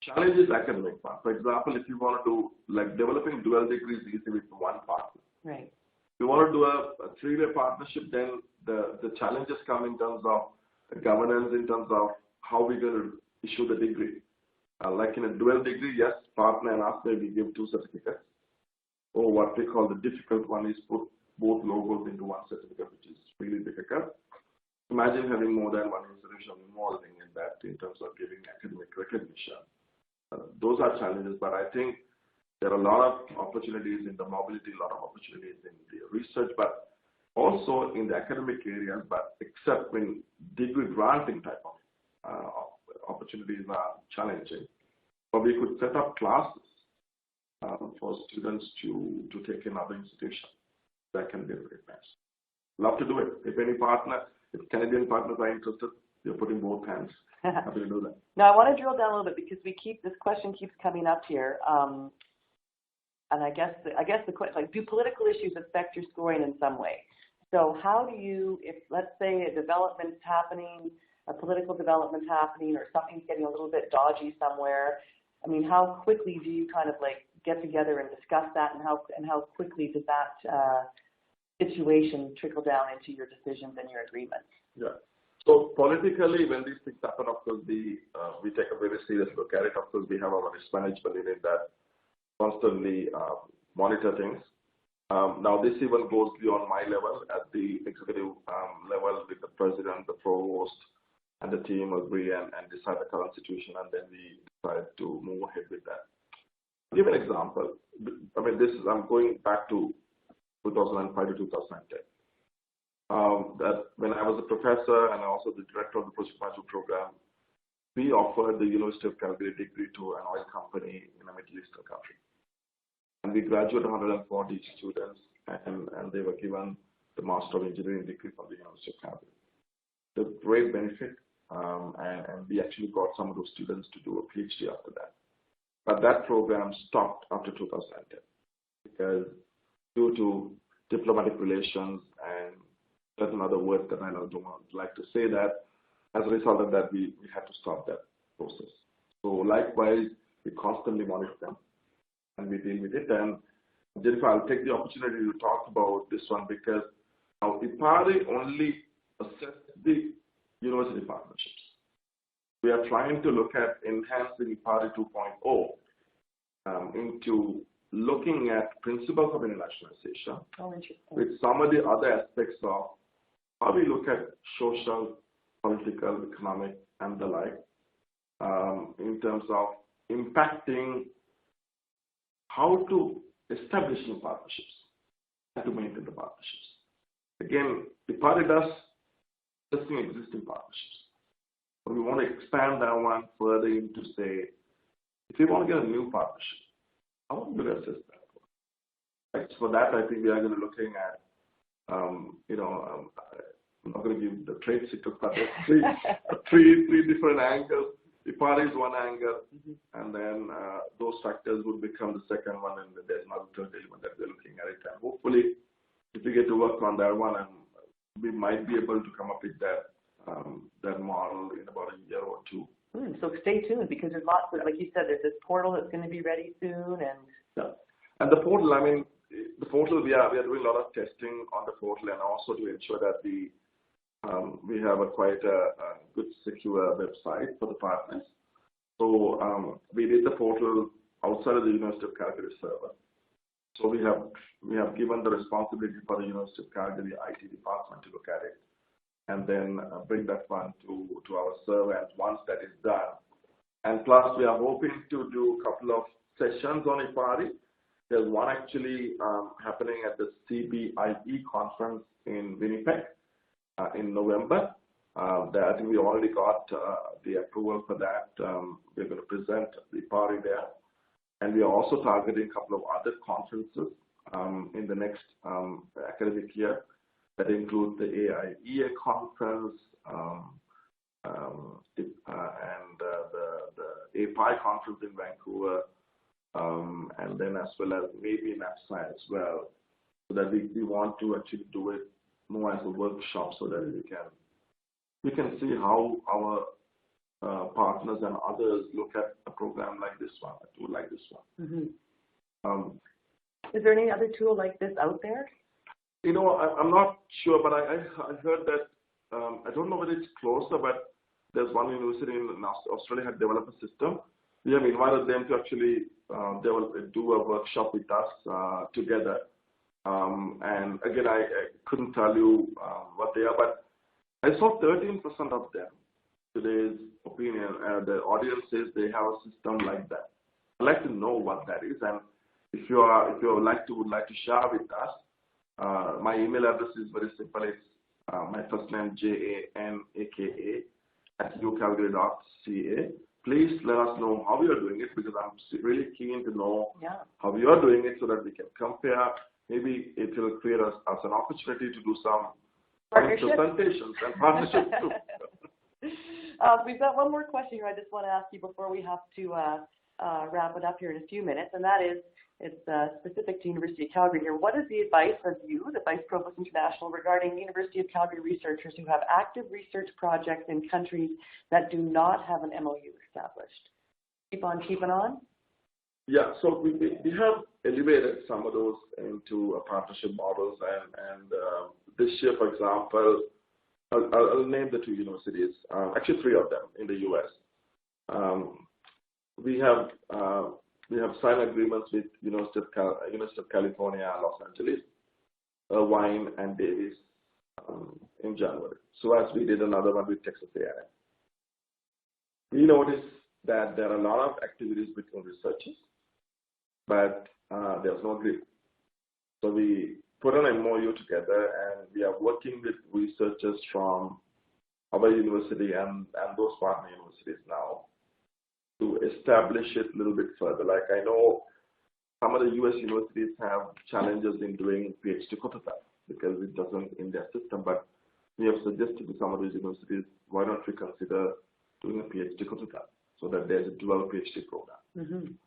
Challenge is academic part. For example, if you want to do, like developing dual degrees easy with one partner. Right. If you want to do a three-way partnership, then the challenges come in terms of the governance, in terms of how we're going to issue the degree. Like in a dual degree, yes, partner and us maybe give two certificates. Or what we call the difficult one is put both logos into one certificate, which is really difficult. Imagine having more than one institution involved in that in terms of giving academic recognition. Those are challenges, but I think there are a lot of opportunities in the mobility, a lot of opportunities in the research, but also in the academic areas, but except when degree granting type of opportunities are challenging. But we could set up classes for students to take in other institutions that can be recognized. Love to do it. If any partner, if Canadian partners are interested, you're putting both hands. Happy to do that. Now, I want to drill down a little bit because this question keeps coming up here. And I guess the question, like, do political issues affect your scoring in some way? So how do you, if let's say a development's happening, a political development's happening, or something's getting a little bit dodgy somewhere, I mean, how quickly do you kind of like get together and discuss that, and how quickly does that situation trickle down into your decisions and your agreements? Yeah. So politically, when these things happen, of course, we take a very serious look at it. Of course, we have our risk management unit that constantly monitor things. Now, this even goes beyond my level. At the executive level, with the president, the provost, and the team agree and decide the current situation, and then we decide to move ahead with that. I'll give an example. I mean, I'm going back to 2005 to 2010. That when I was a professor and also the director of the project management program, we offered the University of Calgary degree to an oil company in a Middle Eastern country. And we graduated 140 students, and they were given the Master of Engineering degree from the University of Calgary. The great benefit, and we actually got some of those students to do a PhD after that. But that program stopped after 2010 because due to diplomatic relations and certain other words that I don't like to say, that as a result of that, we had to stop that process. So likewise, we constantly monitor them. and we deal with it. And Jennifer, I'll take the opportunity to talk about this one because now IPARI only assess the university partnerships. We are trying to look at enhancing IPARI 2.0 into looking at principles of internationalization with some of the other aspects of how we look at social, political, economic, and the like in terms of impacting how to establish new partnerships and to maintain the partnerships. Again, IPARI does testing existing partnerships. But we want to expand that one further into say, if you want to get a new partnership, how do you assess that? Right? For that, I think we are going to be looking at, I'm not going to give the trade secret, but there's three different angles. IPARI is one angle, and then those factors would become the second one, and there's another third element that we're looking at it. And hopefully, if we get to work on that one, and we might be able to come up with that model in about a year or two. So stay tuned because there's lots of, like you said, there's this portal that's going to be ready soon, and the portal. I mean, the portal we are doing a lot of testing on the portal, and also to ensure that we have quite a good secure website for the partners. So we did the portal outside of the University of Calgary server. So we have given the responsibility for the University of Calgary IT department to look at it, and then bring that one to our server. And once that is done, and plus we are hoping to do a couple of sessions on IPARI. There's one actually happening at the CBIE conference in Winnipeg in November. I think we already got the approval for that. We're going to present the IPARI there. And we are also targeting a couple of other conferences in the next academic year that include the AIEA conference and the API conference in Vancouver, and then as well as maybe NAPSI as well, so that we want to actually do it more as a workshop so that we can see how our partners and others look at a program like this one, a tool like this one. Is there any other tool like this out there? I'm not sure, but I heard that, I don't know whether it's closer, but there's one university in Australia had developed a system. We have invited them to actually do a workshop with us together. And again, I couldn't tell you what they are, but I saw 13% of them. Today's opinion, the audience says they have a system like that. I'd like to know what that is, and if you would like to share with us, my email address is very simple. It's my first name JANAKA @ucalgary.ca. Please let us know how you are doing it, because I'm really keen to know how you are doing it so that we can compare. Maybe it will create us an opportunity to do some presentations and partnerships too. We've got one more question here I just want to ask you before we have to wrap it up here in a few minutes, and that is, it's specific to University of Calgary here. What is the advice of you, the Vice-Provost International, regarding University of Calgary researchers who have active research projects in countries that do not have an MOU established? Keep on keeping on? Yeah, so we have elevated some of those into partnership models, and this year, for example, I'll name the two universities, actually three of them in the U.S. We have signed agreements with University of California, Los Angeles, Irvine, and Davis in January. So as we did another one with Texas A&M. We noticed that there are a lot of activities between researchers, but there's no agreement. So we put an MOU together, and we are working with researchers from our university and those partner universities now to establish it a little bit further. Like I know some of the US universities have challenges in doing PhD quota because it doesn't in their system, but we have suggested to some of these universities, why don't we consider doing a PhD quota so that there's a dual PhD program.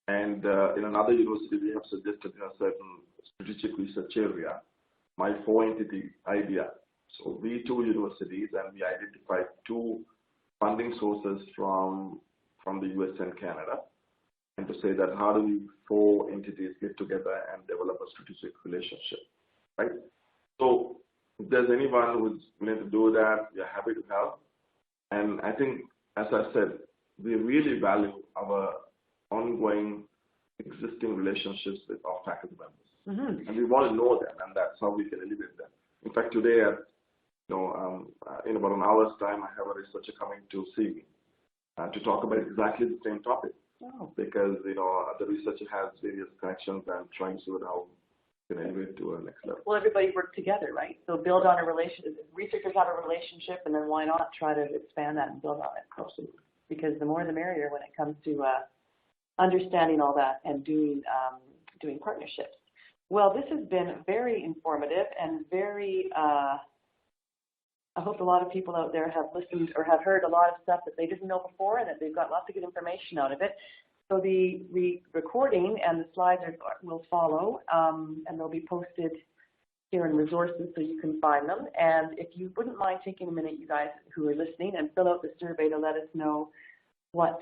And in another university, we have suggested in a certain strategic research area, my 4-entity idea. So we two universities, and we identified two funding sources from the US and Canada. and to say that how do we four entities get together and develop a strategic relationship, right? So if there's anyone who's willing to do that, we are happy to help. And I think, as I said, we really value our ongoing existing relationships with our faculty members. And we want to know them, and that's how we can elevate them. In fact, today, in about an hour's time, I have a researcher coming to see me to talk about exactly the same topic. Because, the researcher has various connections and trying to see how we can elevate to a next level. Well, everybody work together, right? So build on a relationship. Researchers have a relationship, and then why not try to expand that and build on it? Absolutely. Because the more the merrier when it comes to understanding all that and doing partnerships. Well, this has been very informative and very, I hope a lot of people out there have listened or have heard a lot of stuff that they didn't know before and that they've got lots of good information out of it. So the recording and the slides will follow, and they'll be posted here in resources so you can find them. And if you wouldn't mind taking a minute, you guys who are listening, and fill out the survey to let us know what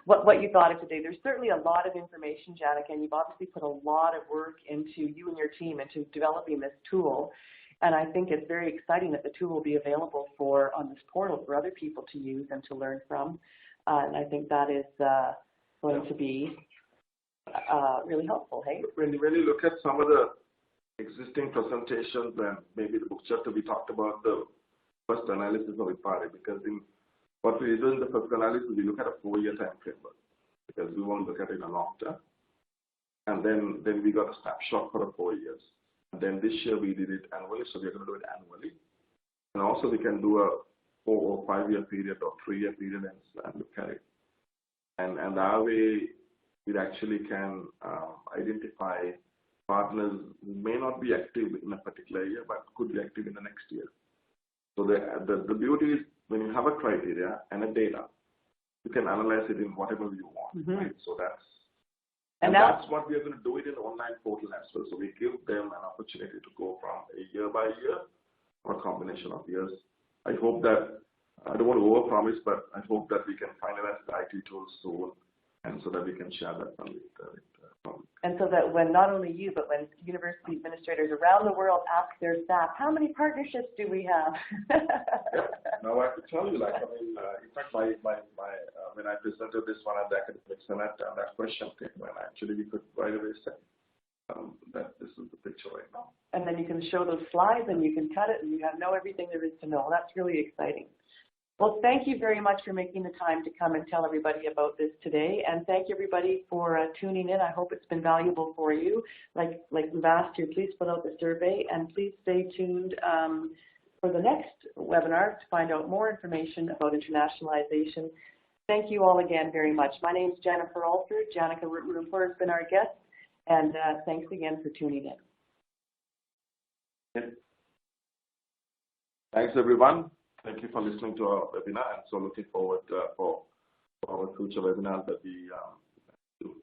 what you thought of today. There's certainly a lot of information, Janaka, and you've obviously put a lot of work into you and your team into developing this tool. And I think it's very exciting that the tool will be available on this portal for other people to use and to learn from. And I think that is going to be really helpful, hey? When you look at some of the existing presentations and maybe the book chapter, we talked about the first analysis of IPARI, because in what we do in the first analysis, we look at a 4-year time framework, because we want to look at it in a long term. And then we got a snapshot for the 4 years. And then this year we did it annually, so we're going to do it annually. And also we can do a 4 or 5 year period or 3 year period and look at it. And that way it actually can identify partners who may not be active in a particular year, but could be active in the next year. So the beauty is when you have a criteria and a data, you can analyze it in whatever you want, right? So that's what we are going to do it in the online portal as well. So we give them an opportunity to go from a year by year or a combination of years. I hope that, I don't want to overpromise, but I hope that we can finalize the IT tools soon, and so that we can share that one with and so that when not only you, but when university administrators around the world ask their staff, how many partnerships do we have? Now I have to tell you, in fact, when I presented this one at the Academic Senate, and that question came, and actually we could right away say that this is the picture right now. And then you can show those slides, and you can cut it, and you know everything there is to know. That's really exciting. Well, thank you very much for making the time to come and tell everybody about this today. And thank you, everybody, for tuning in. I hope it's been valuable for you. Like we've asked here, please fill out the survey, and please stay tuned for the next webinar to find out more information about internationalization. Thank you all again very much. My name is Jennifer Alford. Janaka Ruwanpura has been our guest, and thanks again for tuning in. Thanks, everyone. Thank you for listening to our webinar, and so looking forward for our future webinars that we do.